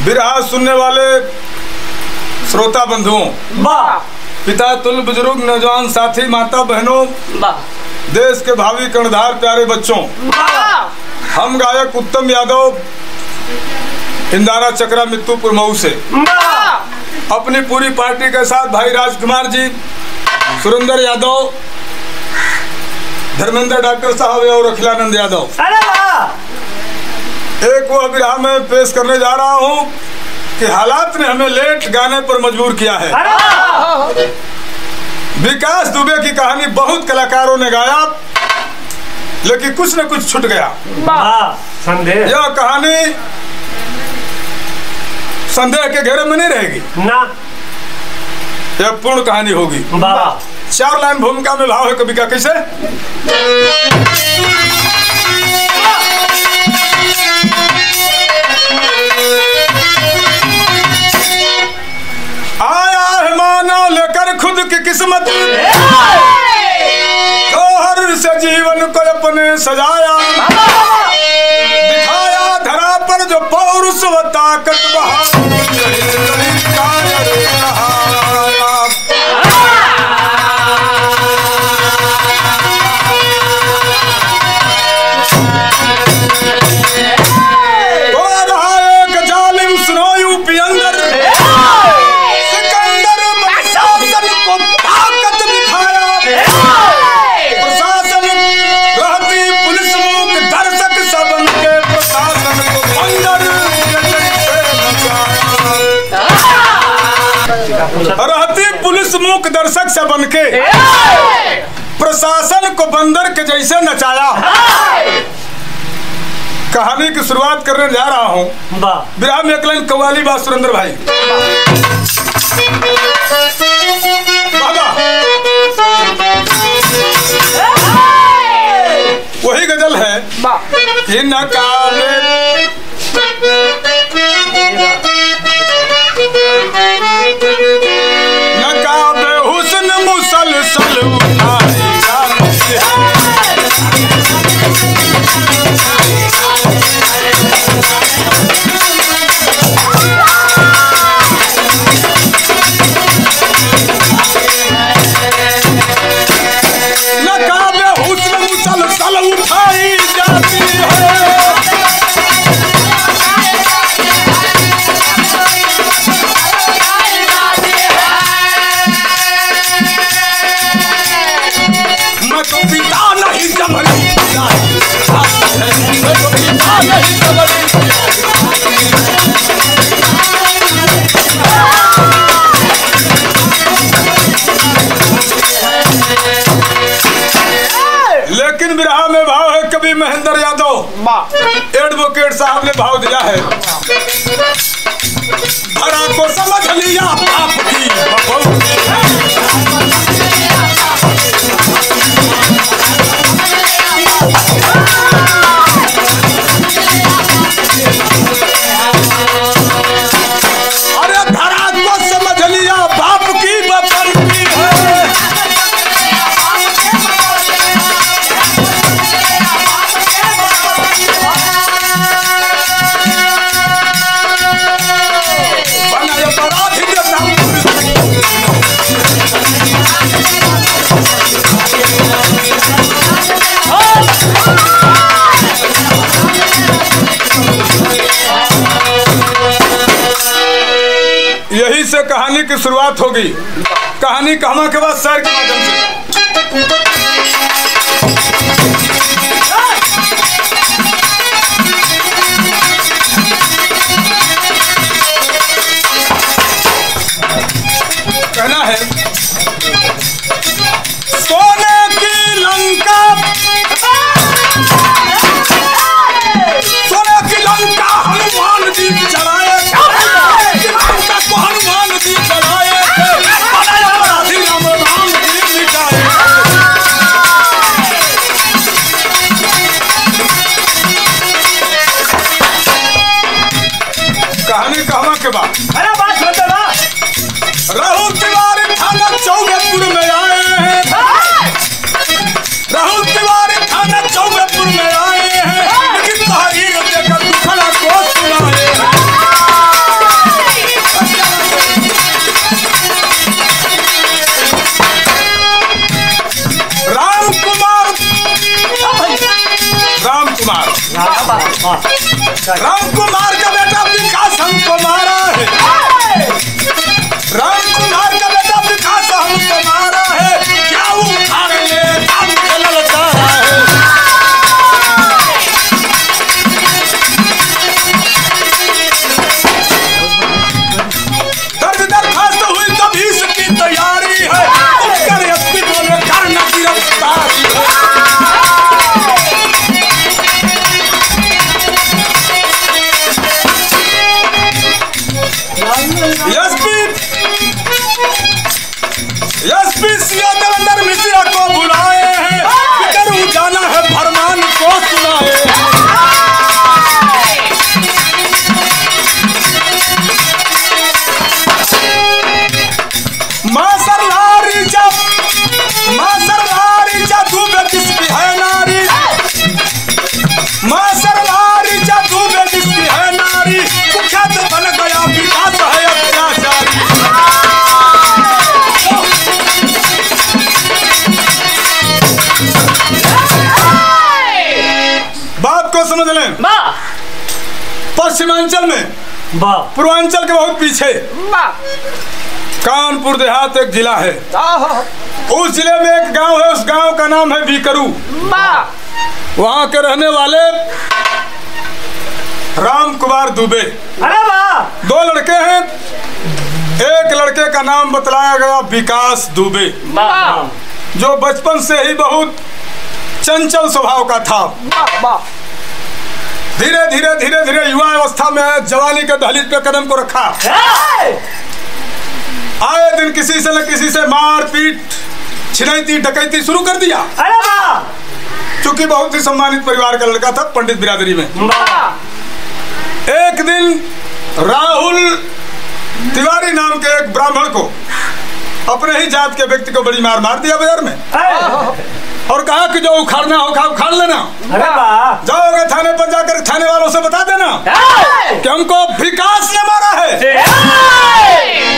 बिरहा सुनने वाले श्रोता बंधुओं, पिता तुल्य बुजुर्ग, नौजवान साथी, माता बहनों, देश के भावी कर्णधार प्यारे बच्चों, हम गायक उत्तम यादव इंदारा चक्रा मित्तुपुर मऊ से अपनी पूरी पार्टी के साथ भाई राजकुमार जी, सुरेंद्र यादव, धर्मेंद्र डॉक्टर साहब और अखिलानंद यादव एक वो बिरहा में पेश करने जा रहा हूँ कि हालात ने हमें लेट गाने पर मजबूर किया है। विकास दुबे की कहानी बहुत कलाकारों ने गाया, लेकिन कुछ न कुछ छूट गया। यह कहानी संदेह के घेरे में नहीं रहेगी ना, यह पूर्ण कहानी होगी। 4 लाइन भूमिका में भाव है कवि का, कैसे? आया है मानव लेकर खुद की किस्मत, गौहर से जीवन को अपने सजाया, दिखाया धरा पर जो पौरुष व ताकत बहा। रहती पुलिस मूक दर्शक से बनके प्रशासन को बंदर के जैसे नचाया। कहानी की शुरुआत करने जा रहा हूँ। बिरहा में एक लाइन कव्वाली बा सुरेंद्र भाई। वही गजल है कि नकाबे हुस्न मुसलसल उठाई नकाबे हुस्न मुसलसल उठाई जाती है। लेकिन बिरहा में भाव है कवि महेंद्र यादव एडवोकेट साहब ने भाव दिया है। धरा को समझ लिया आपकी यही से कहानी की शुरुआत होगी। कहानी कहवा के बाद शेर के माध्यम से। कहना है सोने की लंका के बाद अरे बात सुनते बा राहुल तिवारी थाना चौबेपुर में आए हैं। राहुल तिवारी थाना चौबेपुर में आए हैं, लेकिन तहरीर देकर दुखड़ा को सुनाए। राम कुमार का बेटा विकास हमको मारा है। राम कुमार का बेटा विकास हमको मारा है। क्या उखाड़ ले काम चलता है। दर्ज दरखास्त हुई तभी इसकी तैयारी है। उत्तर एसपी बोले करना गिरफ्तारी एसपी सिया देवेंद्र मिश्रा को बुलाए हैं। फिकर जाना है फरमान को सुनाए। मासरलारी जा दूबे जिसकी है नारी। मासरलारी जा दूबे जिसकी है नारी। कुख्यात बन गया विकास है अत्याचारी। बात को समझ लें। पश्चिमांचल में पूर्वांचल के बहुत पीछे कानपुर देहात एक जिला है। उस जिले में एक गांव है, उस गांव का नाम है बीकरू। वहां के रहने वाले राम कुमार दुबे। दो लड़के हैं। एक लड़के का नाम बतलाया गया विकास दुबे, जो बचपन से ही बहुत चंचल स्वभाव का था। धीरे धीरे धीरे धीरे युवा अवस्था में जवानी के दहलीज पे कदम को रखा। आए दिन किसी से न किसी से मार पीट, छिनैती डकैती शुरू कर दिया। चूंकि बहुत ही सम्मानित परिवार का लड़का था, पंडित बिरादरी में। एक दिन राहुल तिवारी नाम के एक ब्राह्मण को, अपने ही जात के व्यक्ति को बड़ी मार दिया बाजार में, और कहा कि जो उखाड़ना होगा उखाड़ लेना। जाओगे थाने पर जाकर थाने वालों से बता देना कि हमको विकास ने मारा है।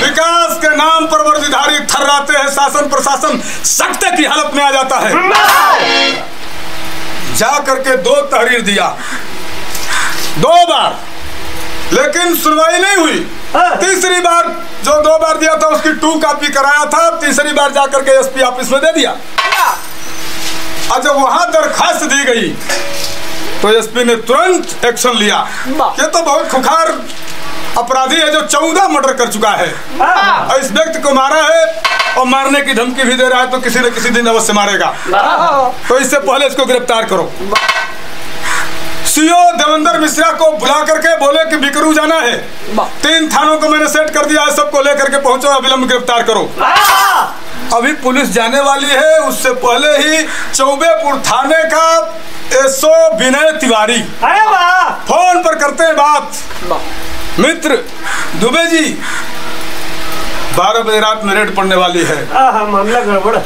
विकास के नाम पर वर्दीधारी थर्राते हैं। शासन प्रशासन सख्ते की हालत में आ जाता है। जाकर के 2 तहरीर दिया, 2 बार, लेकिन सुनवाई नहीं हुई। तीसरी बार जो 2 बार दिया था उसकी 2 कॉपी कराया था। तीसरी बार जाकर के एसपी ऑफिस में दे दिया। और जब वहां दरखास्त दी गई तो एसपी ने तुरंत एक्शन लिया। ये तो बहुत खुखार अपराधी है जो 14 मर्डर कर चुका है और इस व्यक्ति को मारा है और मारने की धमकी भी दे रहा है, तो किसी न किसी दिन अवश्य मारेगा। तो इससे पहले इसको गिरफ्तार करो। सीओ देवेंद्र मिश्रा को बुला करके बोले कि बिकरू जाना है। 3 थानों को मैंने सेट कर दिया है, सबको लेकर के पहुंचो, अविलंब गिरफ्तार करो। अभी पुलिस जाने वाली है, उससे पहले ही चौबेपुर थाने का एसओ विनय तिवारी फोन पर करते हैं बात। मित्र दुबे जी, 12 बजे रात में रेड पड़ने वाली है। मामला गड़बड़ है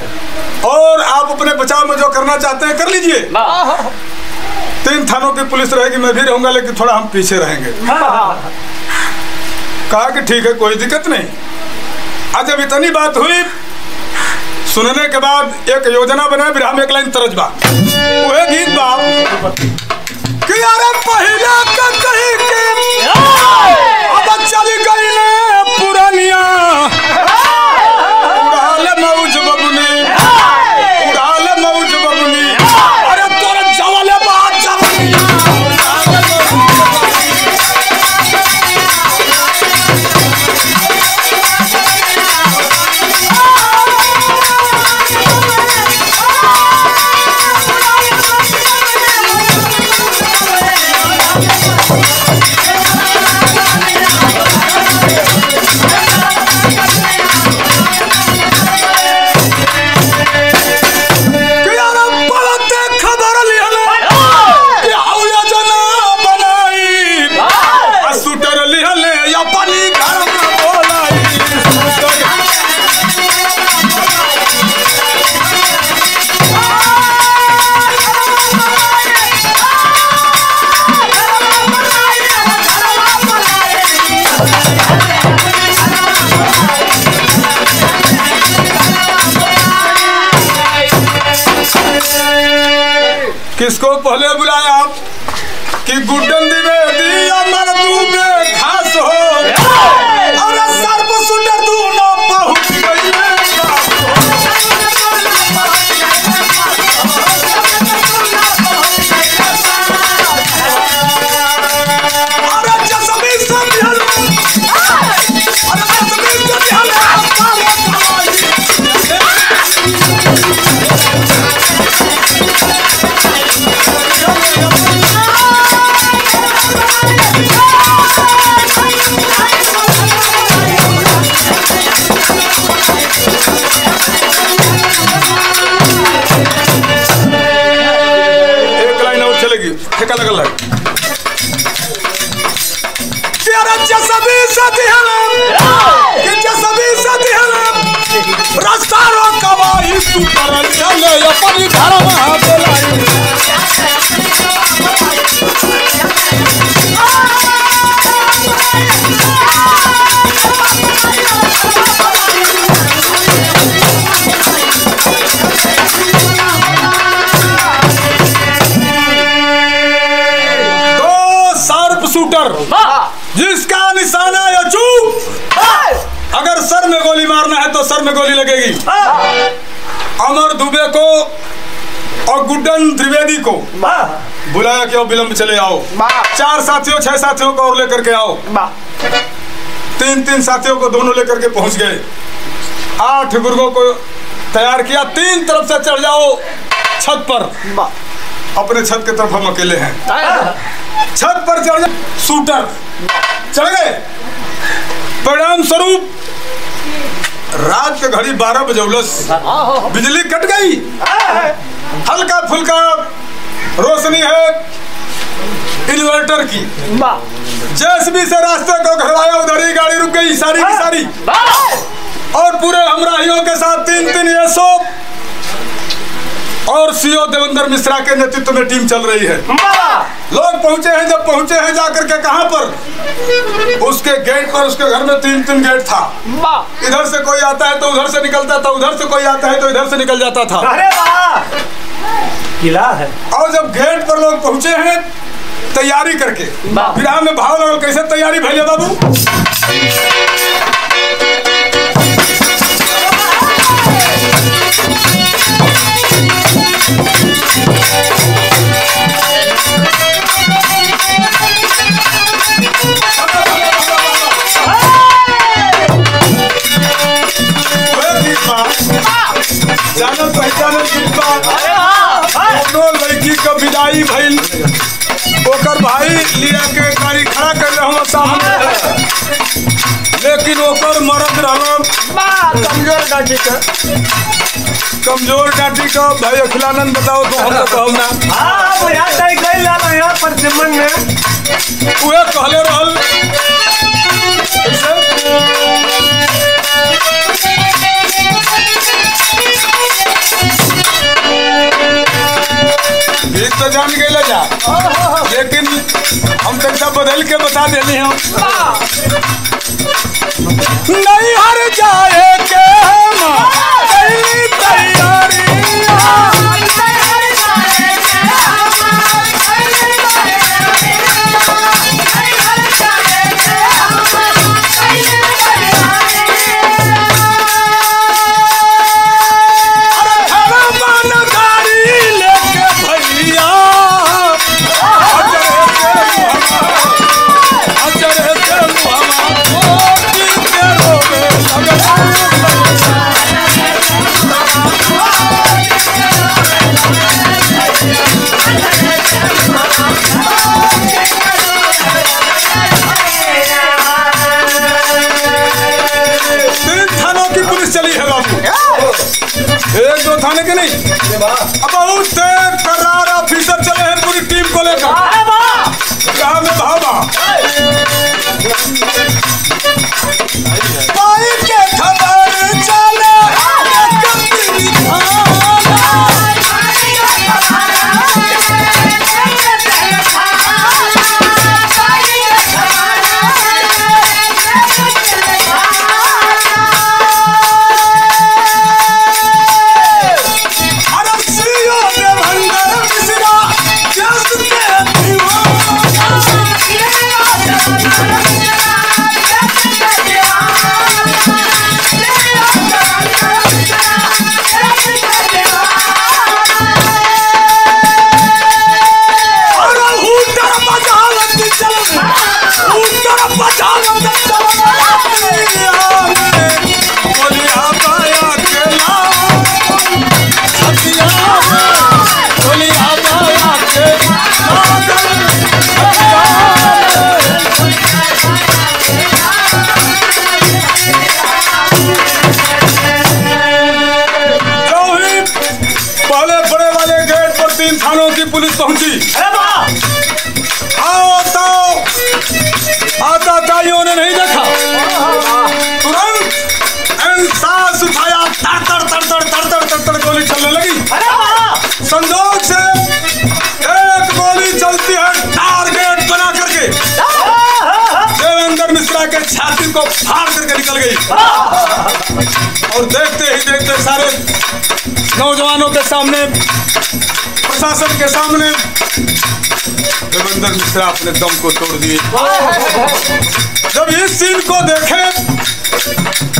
और आप अपने बचाव में जो करना चाहते हैं कर लीजिए। 3 थानों की पुलिस रहेगी, मैं भी रहूंगा, लेकिन थोड़ा हम पीछे रहेंगे। कहा कि ठीक है, कोई दिक्कत नहीं। आज जब इतनी बात हुई, सुनने के बाद एक योजना बना, बिरहा में एक लाइन तरजबा, वह गीत बाप कि अरे पहले का कहीं के अब चल गई ने पुरानिया, उड़ाले मौज बबुनी, उड़ाले मौज बबुनी, अरे तोरे जवाले बात जवानिया। किसको पहले बुलाया आप कि गुड्डन द्विवेदी अमर दूबे खास हो अरे सर्प सुंदर तू न पहुंच गई अरे जसबी सब ठेका लगल है तेरा जसबी सदी है जसबी सदी है रास्ता रो कवाई तू पर चले अपनी घर में बोलाई जिसका निशाना या चूक अगर सर में गोली मारना है तो सर में गोली लगेगी। अमर दुबे को और गुड्डन द्विवेदी को बुलाया कि विलंब चले आओ। 4 साथियों 6 साथियों को और लेकर के आओ। 3 साथियों को दोनों लेकर के पहुंच गए। 8 गुर्गों को तैयार किया। 3 तरफ से चढ़ जाओ छत पर। अपने छत की तरफ हम अकेले हैं। छत पर चढ़ जाओ। शूटर चढ़ गए। परिणाम स्वरूप रात के घड़ी 12 बजे बिजली कट गई। हल्का फुल्का रोशनी है इन्वर्टर की। जेसीबी से रास्ते को घरवाया, उधर ही गाड़ी रुक गई सारी की सारी। और पूरे हमराहियों के साथ 3 एसओ और सीओ देवेंद्र मिश्रा के नेतृत्व में टीम चल रही है। लोग पहुंचे हैं। जब पहुंचे हैं जाकर के कहां पर, उसके गेट पर। उसके घर में 3 गेट था। इधर से कोई आता है तो उधर से निकलता था, उधर से कोई आता है तो इधर से निकल जाता था। अरे वाह, किला है। और जब गेट पर लोग पहुंचे हैं तैयारी करके, विराह में भाव लगल। कैसे तैयारी भैया बाबू? जानल पहचानल लड़की का विदाई भइल। ओकर भाई लिया के गाड़ी खड़ा कर रहा सामने, लेकिन ओकर मरद रहल कमजोर डाटी का। भाई अखिलानंद बताओ तो हम तो ना। उहे कहले रहल गीत तो जान गए जा, लेकिन हम तक बदल के बता देली हम। नहीं हर जाए के तैयारी थाने के नहीं। बहुत करार ऑफिसर चले हैं पूरी टीम को लेकर। यहाँ में भावा पाई के खबर चले थानों की पुलिस पहुंची। आता ताइयों ने नहीं देखा, तुरंत सांस उठाया, तड़ गोली चलने लगी। संजोग से एक गोली चलती है टारगेट बना करके देवेंद्र मिश्रा के छाती को फाड़ करके निकल गई। और देखते ही देखते सारे नौजवानों के सामने, प्रशासन के सामने देवेंद्र मिश्रा अपने दम को तोड़ दिए। जब इस सीन को देखे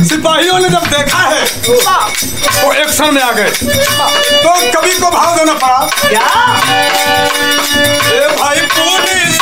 सिपाहियों ने, जब देखा है तो एक्शन में आ गए। तो कवि को भाव देना पड़ा, क्या भाई पुलिस में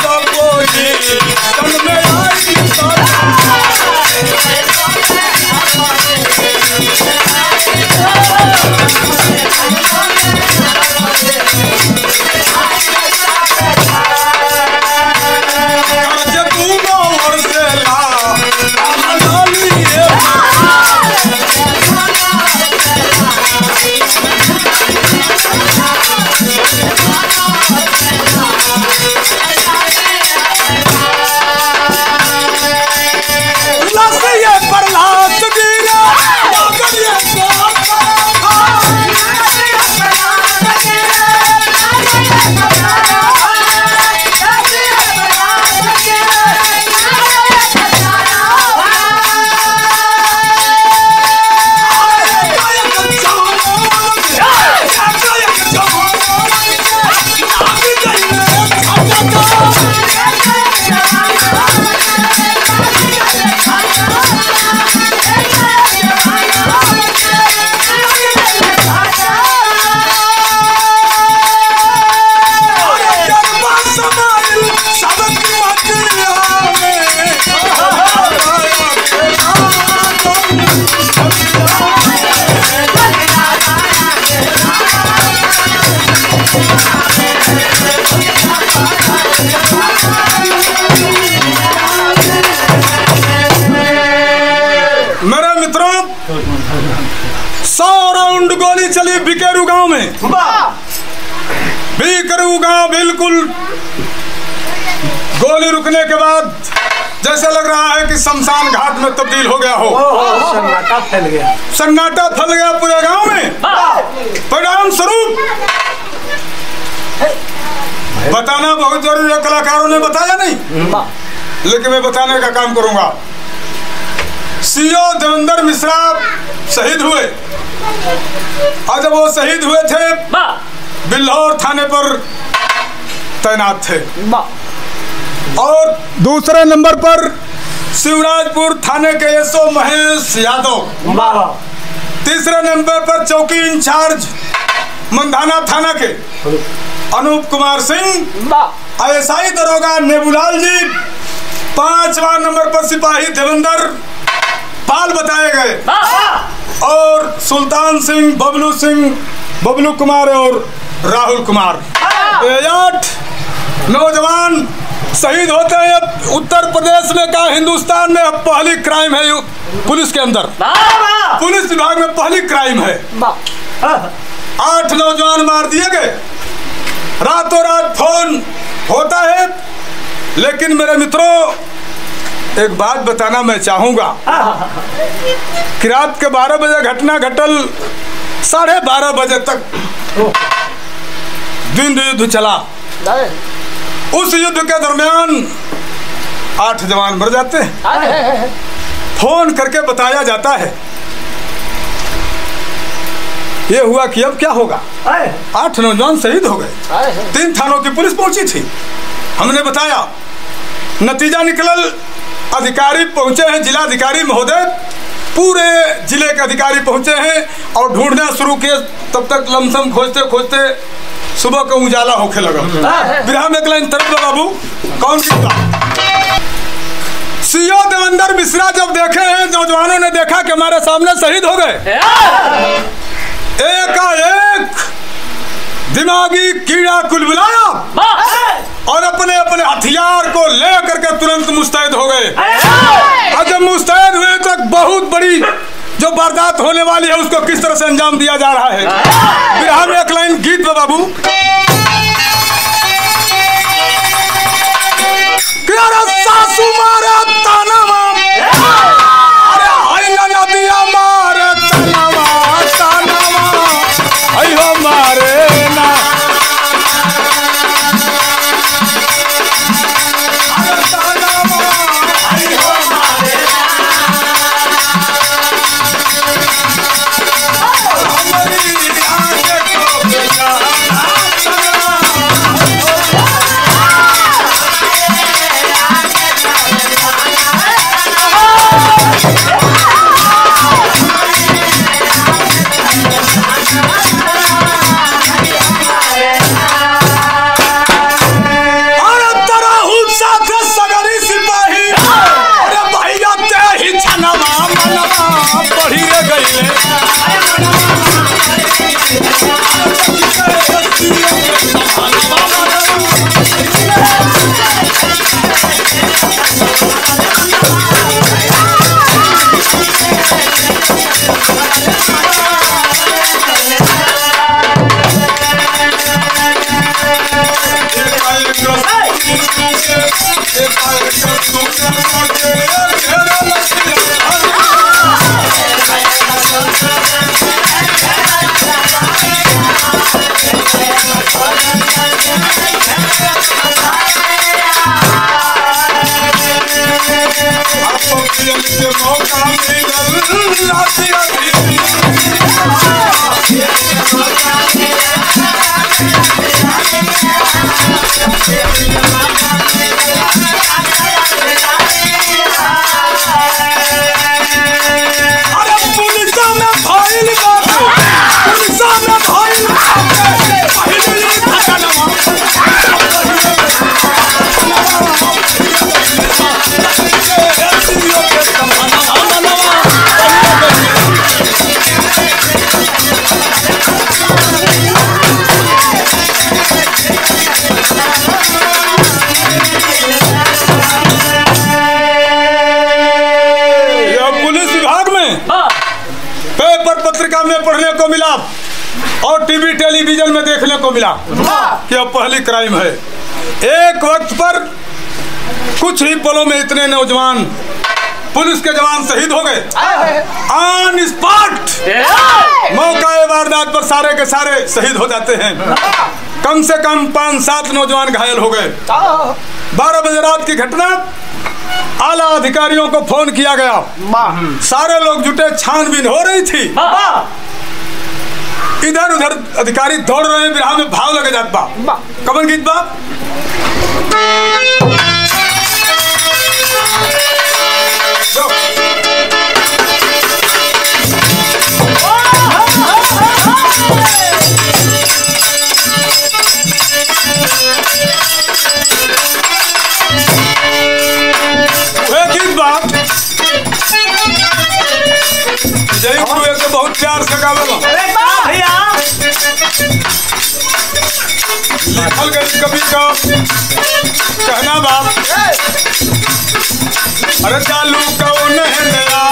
चली बिकेरू गांव में। बिकेरू गांव बिल्कुल गोली रुकने के बाद जैसे लग रहा है कि शमशान घाट में तब्दील हो गया हो। सन्नाटा फैल गया, सन्नाटा फैल गया पूरे गांव में। परिणाम स्वरूप बताना बहुत जरूरी है, कलाकारों ने बताया नहीं, लेकिन मैं बताने का काम करूंगा। सीओ देवेंद्र मिश्रा शहीद हुए, और जब वो शहीद हुए थे बिल्हौर थाने पर तैनात थे, और दूसरे नंबर पर शिवराजपुर थाने के एसओ महेश यादव, तीसरे नंबर पर चौकी इंचार्ज मंधाना थाना के अनूप कुमार सिंह, आईएसआई दरोगा नेबूलाल जी, 5वां नंबर पर सिपाही देवेंद्र पाल बताए गए, और सुल्तान सिंह, बबलू कुमार और राहुल कुमार। 8 नौजवान शहीद होते हैं। अब उत्तर प्रदेश में का हिंदुस्तान में अब पहली क्राइम है पुलिस के अंदर, पुलिस विभाग में पहली क्राइम है। 8 नौजवान मार दिए गए, रातों रात फोन होता है। लेकिन मेरे मित्रों, एक बात बताना मैं चाहूंगा कि रात के 12 बजे घटना घटल, 12:30 बजे तक दिन युद्ध चला। उस युद्ध के दरमियान 8 जवान मर जाते हैं। फोन करके बताया जाता है ये हुआ कि अब क्या होगा। 8 नौजवान शहीद हो गए। 3 थानों की पुलिस पहुंची थी, हमने बताया, नतीजा निकलल, अधिकारी पहुंचे हैं, जिलाधिकारी महोदय, पूरे जिले के अधिकारी पहुंचे हैं और ढूंढना शुरू किए। तब तक लमसम खोजते खोजते सुबह का उजाला होके लगा। बिरहा में एक लाइन तरफ बाबू, कौन सी सीओ देवेंद्र मिश्रा जब देखे हैं, नौजवानों ने देखा कि हमारे सामने शहीद हो गए, एकाएक दिमागी कीड़ा कुलबुलाया और अपने अपने हथियार को लेकर के तुरंत मुस्तैद हो गए। और जब मुस्तैद हुए तो बहुत बड़ी जो वारदात होने वाली है उसको किस तरह से अंजाम दिया जा रहा है। फिर हम एक लाइन गीत में बाबू, सासू मारे तानावा, अरे हाय ना दिया मारे तानावा, तानावा अयो मारे ना, अरे तानावा अयो मारे ना, हमारी आंखें को बेचा पढ़ने को मिला और टीवी टेलीविजन में देखने को मिला कि अब पहली क्राइम है। एक वक्त पर कुछ ही पलों में इतने नौजवान पुलिस के जवान शहीद हो गए। ऑन स्पॉट मौका वारदात पर सारे के सारे शहीद हो जाते हैं। कम से कम 5-7 नौजवान घायल हो गए। 12 बजे रात की घटना, आला अधिकारियों को फोन किया गया, सारे लोग जुटे, छानबीन हो रही थी। इधर उधर अधिकारी दौड़ रहे हैं, बिरहा में भाव लगे जात बा। कमन गीत बा, जय गुरु एक बहुत प्यार से गावल लिखल गई कवि का कहना बाप, अरे चालू कौन है नया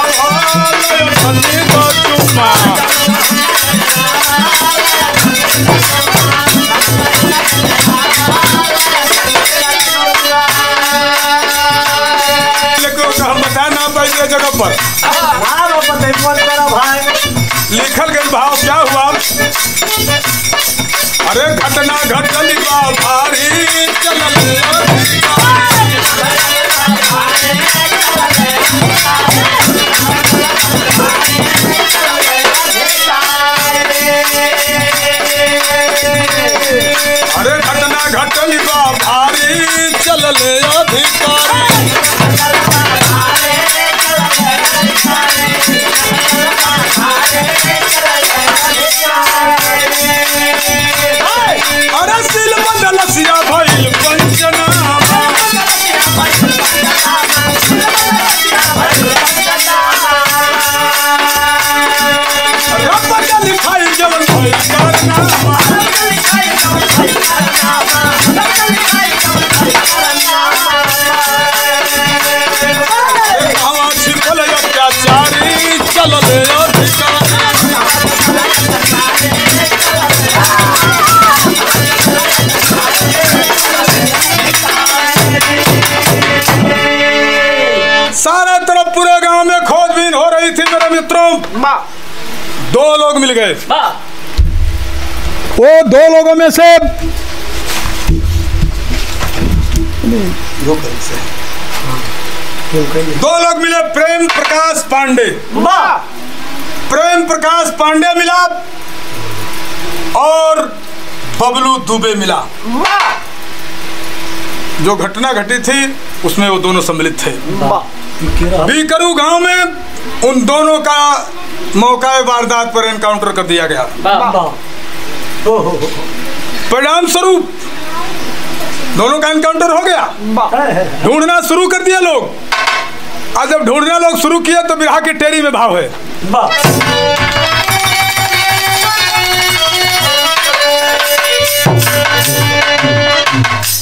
तो चुम्मा, हम बता ना पाइए जगह पर लिखल गई भाव क्या हुआ। अरे घटना घटली बा भारी चलल, अरे घटना घटली बा भारी चलल अधिकारी, अरे सिल बदल सिया भइल पंचनामा, दो लोग मिल गए। वो दो लोगों में से दो लोग मिले, प्रेम प्रकाश पांडे। प्रेम प्रकाश पांडे मिला और बबलू दुबे मिला। जो घटना घटी थी उसमें वो दोनों सम्मिलित थे। बीकरू गांव में उन दोनों का मौका वारदात पर एनकाउंटर कर दिया गया। परिणाम स्वरूप दोनों का एनकाउंटर हो गया। ढूंढना शुरू कर दिया लोग। और जब ढूंढना लोग शुरू किया तो बिरहा की टेरी में भाव है।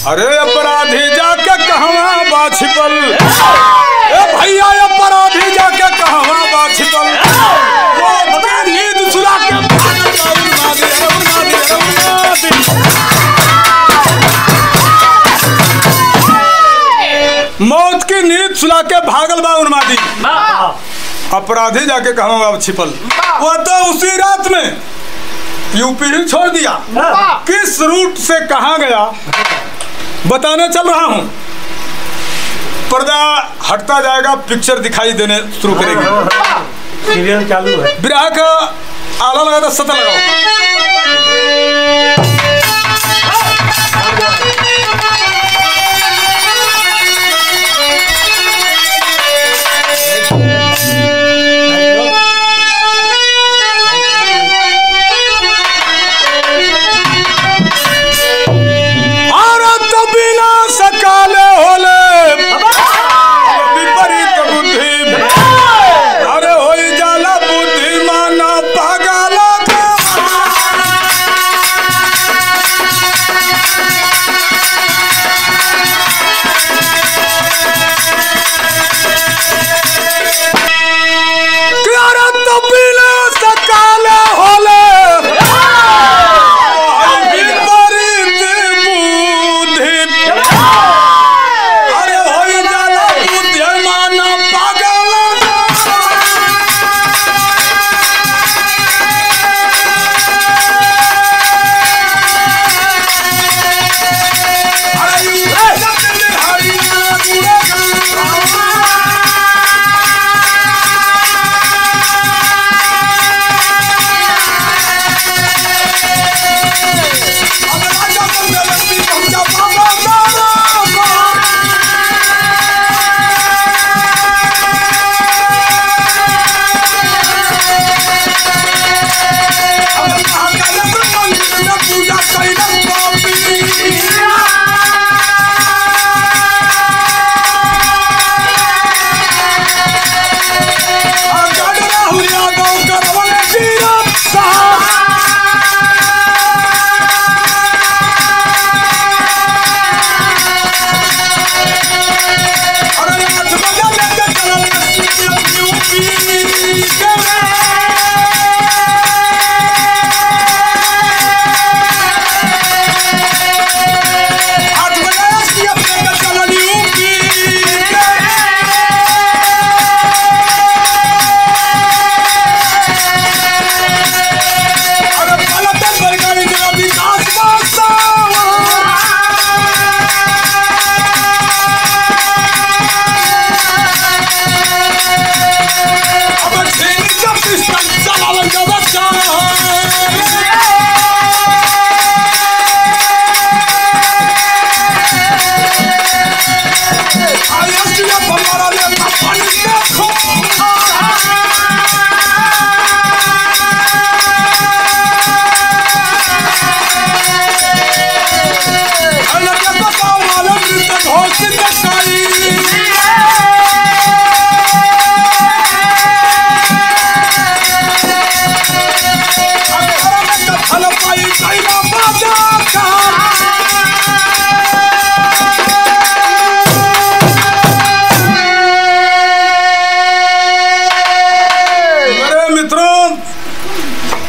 अरे अपराधी जाके कहवा बा छिपल, ए भैया अपराधी जाके कहवा बा छिपल, वो नींद सुला के मौत की नींद सुला के भागल बा उन्मादी। अपराधी जाके कहवा बा छिपल, वो तो उसी रात में यूपी ही छोड़ दिया। किस रूट से कहां गया बताने चल रहा हूं। पर्दा हटता जाएगा, पिक्चर दिखाई देने शुरू करेगी। सीरियल चालू है। विराह का आला लगा था, सता लगाओ।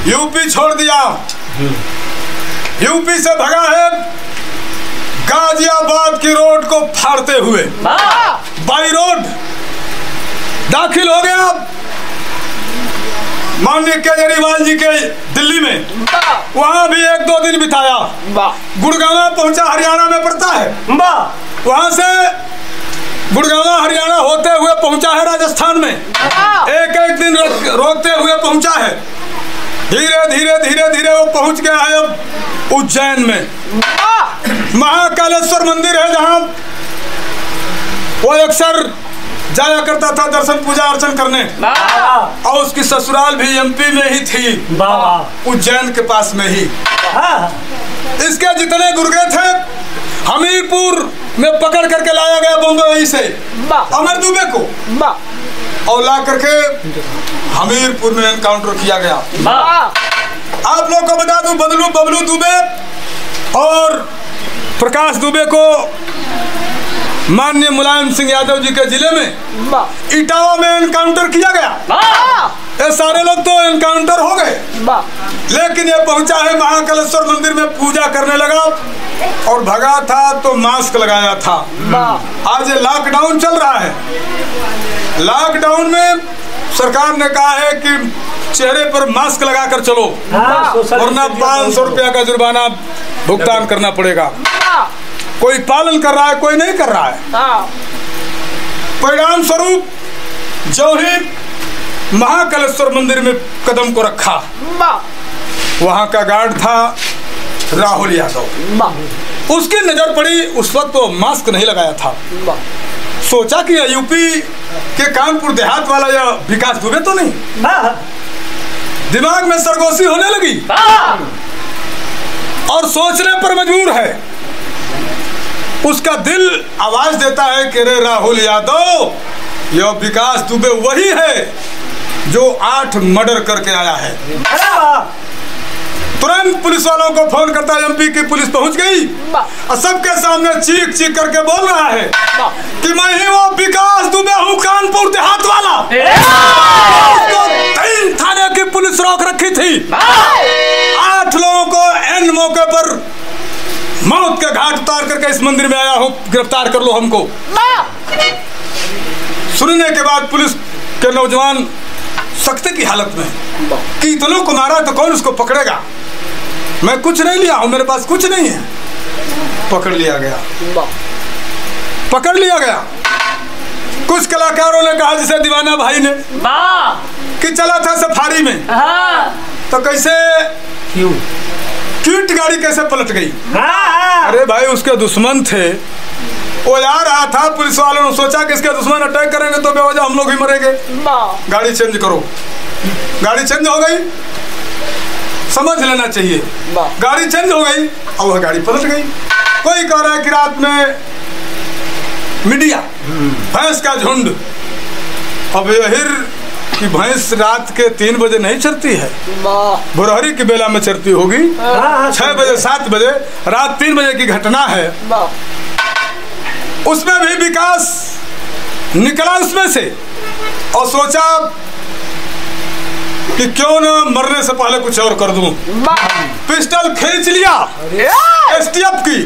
यूपी छोड़ दिया, यूपी से भगा है गाजियाबाद की रोड को फाड़ते हुए बाई रोड दाखिल हो गया माननीय केजरीवाल जी के दिल्ली में, वहाँ भी 1-2 दिन बिताया। गुड़गांव पहुंचा, हरियाणा में पड़ता है। वहाँ से गुड़गांव हरियाणा होते हुए पहुंचा है राजस्थान में। एक दिन रोकते हुए पहुंचा है। धीरे धीरे धीरे धीरे वो पहुंच गया है अब उज्जैन में। महाकालेश्वर मंदिर है जहाँ वो अक्सर जाया करता था दर्शन पूजा अर्चन करने। और उसकी ससुराल भी एमपी में ही थी, उज्जैन के पास में ही। इसके जितने गुर्गे थे हमीरपुर में पकड़ करके लाया गया बम्बई से अमर दुबे को, और ला करके हमीरपुर में एनकाउंटर किया गया। आप लोग को बता दूं, बबलू दुबे और प्रकाश दुबे को माननीय मुलायम सिंह यादव जी के जिले में इटावा में एनकाउंटर किया गया। ये सारे लोग तो एनकाउंटर हो गए, लेकिन ये पहुंचा है महाकालेश्वर मंदिर में, पूजा करने लगा और भगा था तो मास्क लगाया था। आज ये लॉकडाउन चल रहा है। लॉकडाउन में सरकार ने कहा है कि चेहरे पर मास्क लगाकर चलो, वरना 500 रुपया का जुर्माना भुगतान करना पड़ेगा। कोई पालन कर रहा है, कोई नहीं कर रहा है। परिणाम स्वरूप जो ही महाकालेश्वर मंदिर में कदम को रखा, वहां का गार्ड था राहुल यादव। उसकी नजर पड़ी, उस वक्त तो मास्क नहीं लगाया था। सोचा कि यूपी के कानपुर देहात वाला या विकास दुबे तो नहीं। दिमाग में सरगोशी होने लगी और सोचने पर मजबूर है। उसका दिल आवाज देता है कि रे राहुल यादव, यह विकास दुबे वही है जो 8 मर्डर करके आया है। तुरंत पुलिस वालों को फोन करता है, एमपी की पुलिस पहुंच गई और सबके सामने चीख चीख करके बोल रहा है कि मैं ही वो विकास दुबे हूँ, कानपुर देहात वाला। तो 3 थाने की पुलिस रोक रखी थी। 8 लोगों को एन मौके पर मौत के घाट उतार करके इस मंदिर में आया हूँ, गिरफ्तार कर लो हमको। सुनने के बाद पुलिस के नौजवान सख्ती की हालत में कि इतनों को मारा तो कौन उसको पकड़ेगा, मैं कुछ नहीं लिया हूं, मेरे पास कुछ नहीं है। पकड़ लिया गया। कुछ कलाकारों ने कहा, जैसे दीवाना भाई ने कि चला था सफारी में, तो कैसे क्यूट गाड़ी कैसे पलट गई। अरे भाई उसके दुश्मन थे, वो आ रहा था। पुलिस वालों ने सोचा कि इसके दुश्मन अटैक करेंगे तो बेवजह हम लोग ही मरेंगे, गाड़ी चेंज करो। गाड़ी चेंज हो गई, समझ लेना चाहिए। गाड़ी चेंज हो गई और वह गाड़ी पलट गई। कोई कह रहा है कि रात में मीडिया भैंस का झुंड, अब यही कि भैंस रात के 3 बजे नहीं चरती है, भोरहरी की बेला में चरती होगी। 6 बजे 7 बजे, रात 3 बजे की घटना है। उसमें भी विकास निकला उसमें से और सोचा कि क्यों न मरने से पहले कुछ और कर दूं। पिस्टल खींच लिया एसटीएफ की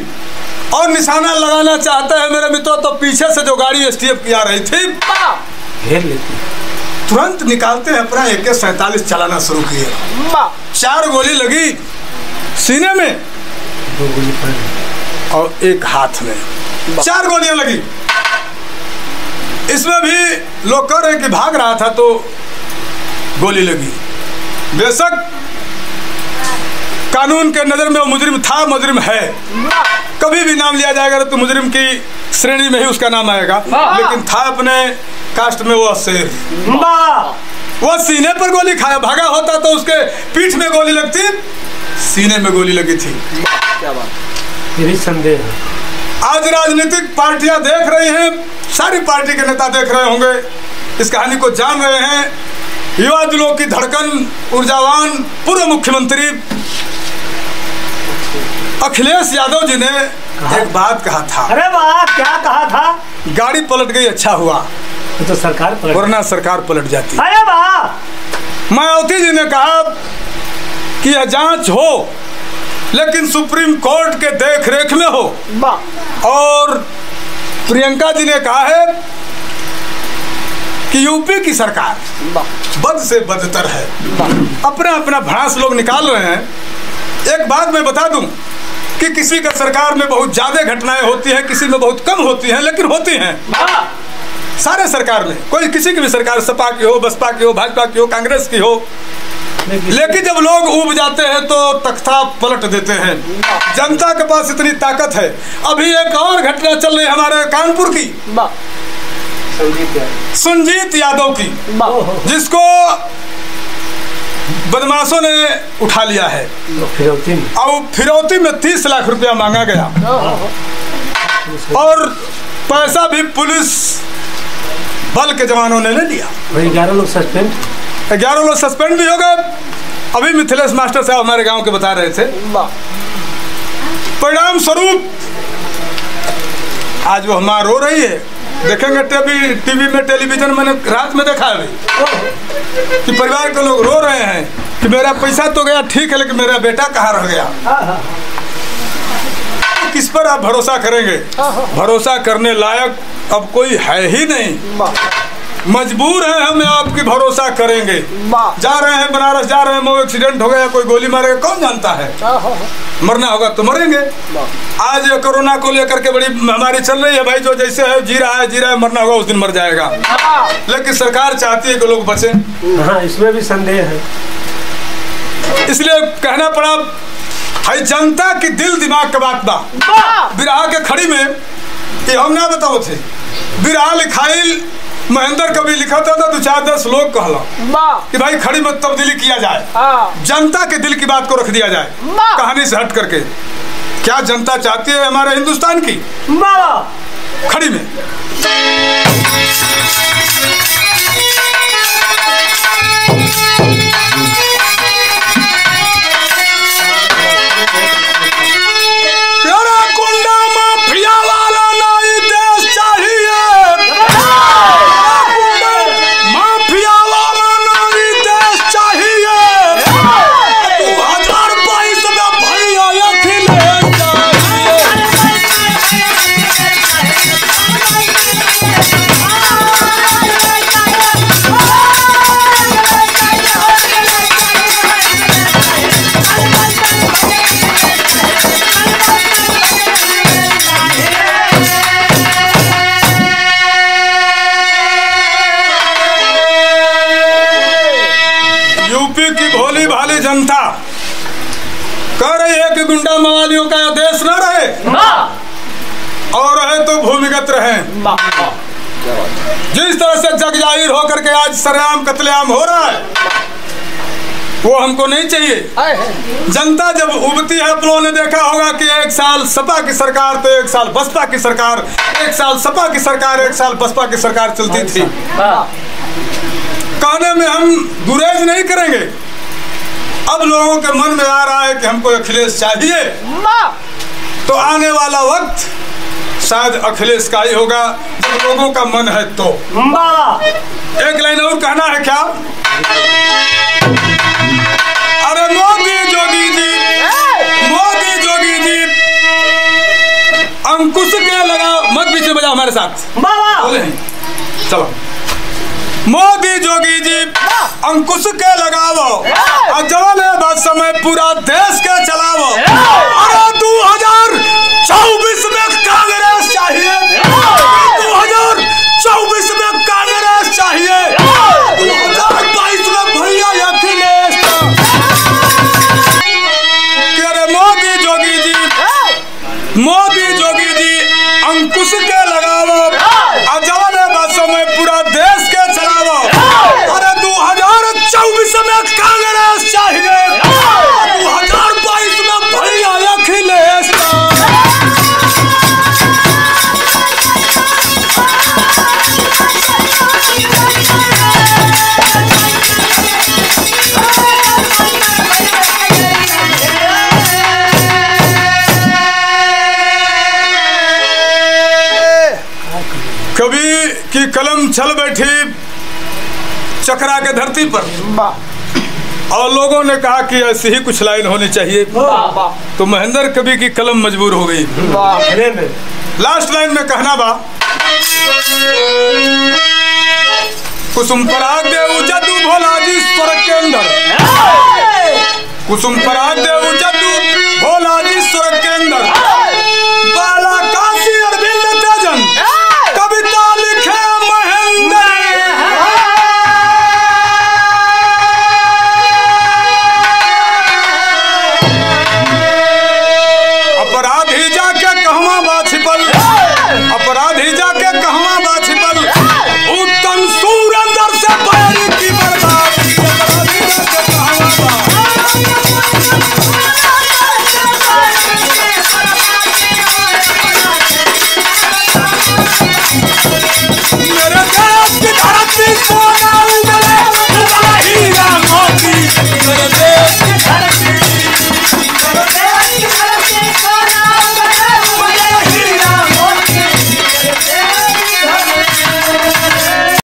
और निशाना लगाना चाहते हैं मेरे मित्रों, तो पीछे से जो गाड़ी एसटीएफ की आ रही थी तुरंत निकालते हैं अपना AK-47 चलाना शुरू किए। 4 गोली लगी सीने में और एक हाथ में, 4 गोलियां लगी। इसमें भी लोग कह रहे हैं कि भाग रहा था तो गोली लगी। बेशक कानून के नजर में वो मुजरिम था, मुजरिम है। कभी भी नाम लिया जाएगा तो मुजरिम की श्रेणी में ही उसका नाम आएगा, लेकिन था अपने कास्ट में वो शेर। वो सीने पर गोली खाया, भागा होता तो उसके पीठ में गोली लगती, सीने में गोली लगी थी। क्या बात, ये भी संदेह है। आज राजनीतिक पार्टियां देख रही हैं, सारी पार्टी के नेता देख रहे होंगे, इस कहानी को जान रहे हैं। युवा दिलों की धड़कन, ऊर्जावान पूर्व मुख्यमंत्री अखिलेश यादव जी ने एक बात कहा था। अरे वाह, क्या कहा था? गाड़ी पलट गई, अच्छा हुआ, तो सरकार पलट, वरना सरकार पलट जाती। अरे वाह। मायावती जी ने कहा कि यह जांच हो, लेकिन सुप्रीम कोर्ट के देख रेख में हो। और प्रियंका जी ने कहा है कि यूपी की सरकार बद से बदतर है। अपना अपना भड़ास लोग निकाल रहे हैं। एक बात मैं बता दूं कि किसी का सरकार में बहुत ज्यादा घटनाएं होती हैं, किसी में बहुत कम होती हैं, लेकिन होती हैं सारे सरकार में। कोई किसी की भी सरकार, सपा की हो, बसपा की हो, भाजपा की हो, कांग्रेस की हो, लेकिन जब लोग ऊब जाते हैं तो तख्ता पलट देते हैं। जनता के पास इतनी ताकत है। अभी एक और घटना चल रही है हमारे कानपुर की, सुरजीत यादव की, जिसको बदमाशों ने उठा लिया है और फिरौती में 30 लाख रुपया मांगा गया और पैसा भी पुलिस बल के जवानों ने ले लिया। 11 लोग सस्पेंड, 11 लोग सस्पेंड भी हो गए। अभी मिथिलेश मास्टर साहब हमारे गांव के बता रहे थे। परिणाम स्वरूप आज वो हमारा रो रही है। देखेंगे टीवी में, टेलीविजन मैंने रात में देखा है कि परिवार के लोग रो रहे हैं कि मेरा पैसा तो गया, ठीक है, लेकिन मेरा बेटा कहाँ रह गया। किस पर आप भरोसा करेंगे? भरोसा करने लायक अब कोई है ही नहीं। मजबूर है हम, आपकी भरोसा करेंगे। जा रहे हैं बनारस, जा रहे हैं, वो एक्सीडेंट हो गया, कोई गोली मारेगा, कौन जानता है। मरना होगा तो मरेंगे। आज कोरोना को लेकर के बड़ी महामारी चल रही है भाई, जो जैसे है जी रहा है, मरना होगा उस दिन मर जाएगा। लेकिन सरकार चाहती है कि लोग बचें। हाँ, इसमें भी संदेह है। इसलिए कहना पड़ा है, जनता की दिल दिमाग का बात बा। बिरहा के खड़ी में ये हम ना बताओ थे, बिरहा लिखाइल महेंद्र कवि लिखा था 2-4-10 लोग कहला कि भाई खड़ी में तब्दीली किया जाए, जनता के दिल की बात को रख दिया जाए कहानी से हट करके। क्या जनता चाहती है हमारे हिंदुस्तान की? खड़ी में जनता कह रही है कि गुंडा मवालियों का देश न रहे और रहे तो भूमिगत रहे। जिस तरह से जग जाहिर होकर के आज सरेआम कत्लेआम हो रहा है, वो हमको नहीं चाहिए। जनता जब उबती है, आप लोगों ने देखा होगा कि एक साल सपा की सरकार तो एक साल बसपा की सरकार, एक साल सपा की सरकार, एक साल बसपा की सरकार चलती थी। कहने में हम गुरेज नहीं करेंगे। अब लोगों के मन में आ रहा है कि हमको अखिलेश चाहिए, तो आने वाला वक्त शायद अखिलेश का ही होगा जब लोगों का मन है तो। एक लाइन और कहना है क्या? अरे मोदी जोगी जी, मोदी जोगी जी, अंकुश के लगा मत पीछे बजाओ हमारे साथ, बोले चलो। मोदी जोगी जी अंकुश के लगावो, जवान बात समय पूरा देश के चलावो। अरे 2024 में कांग्रेस चाहिए, 2024 में कांग्रेस चाहिए, 2022 में भैया अखिलेश। अरे मोदी जोगी जी, मोदी जोगी जी अंकुश के लगावो, जवान बात समय पूरा देश के चलावो। अरे 2024 में कांग्रेस चाहिए, 2022 में भैया अखिलेश। कवि की कलम चल बैठी चकरा के धरती पर और लोगों ने कहा कि ऐसी ही कुछ लाइन होनी चाहिए, तो महेंद्र कवि की कलम मजबूर हो गई। लास्ट लाइन में कहना बा, कुसुम पराग देव जदू भोला जी स्वर्ग के अंदर, कुसुम पराग देव जदू भोला जी स्वर्ग के अंदर